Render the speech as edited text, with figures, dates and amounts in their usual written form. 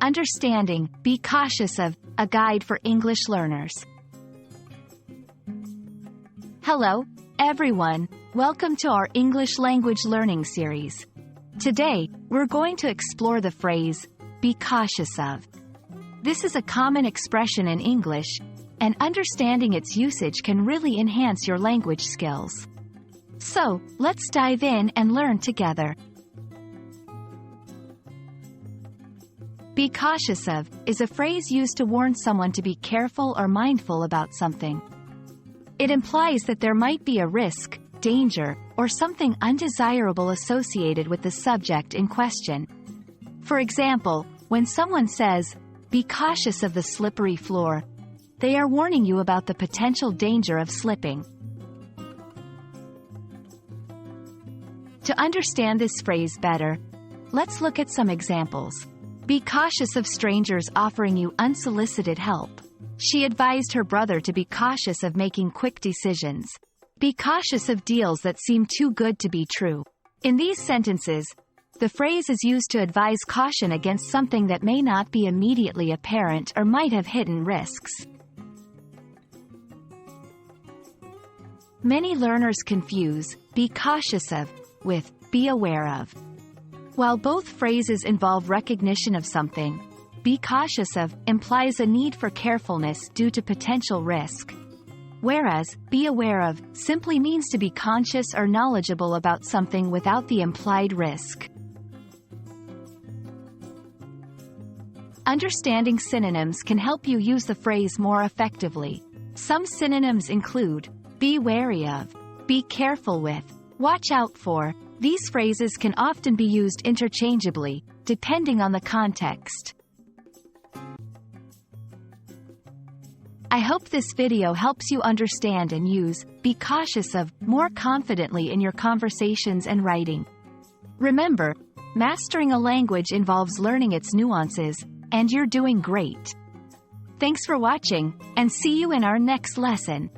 Understanding, be cautious of, a guide for English learners. Hello, everyone. Welcome to our English language learning series. Today, we're going to explore the phrase, be cautious of. This is a common expression in English, and understanding its usage can really enhance your language skills. So, let's dive in and learn together. Be cautious of is a phrase used to warn someone to be careful or mindful about something. It implies that there might be a risk, danger, or something undesirable associated with the subject in question. For example, when someone says, "Be cautious of the slippery floor," they are warning you about the potential danger of slipping. To understand this phrase better, let's look at some examples. Be cautious of strangers offering you unsolicited help. She advised her brother to be cautious of making quick decisions. Be cautious of deals that seem too good to be true. In these sentences, the phrase is used to advise caution against something that may not be immediately apparent or might have hidden risks. Many learners confuse be cautious of with be aware of. While both phrases involve recognition of something, be cautious of implies a need for carefulness due to potential risk, whereas be aware of simply means to be conscious or knowledgeable about something without the implied risk. Understanding synonyms can help you use the phrase more effectively. Some synonyms include be wary of, be careful with, watch out for. These phrases can often be used interchangeably, depending on the context. I hope this video helps you understand and use be cautious of more confidently in your conversations and writing. Remember, mastering a language involves learning its nuances, and you're doing great. Thanks for watching, and see you in our next lesson.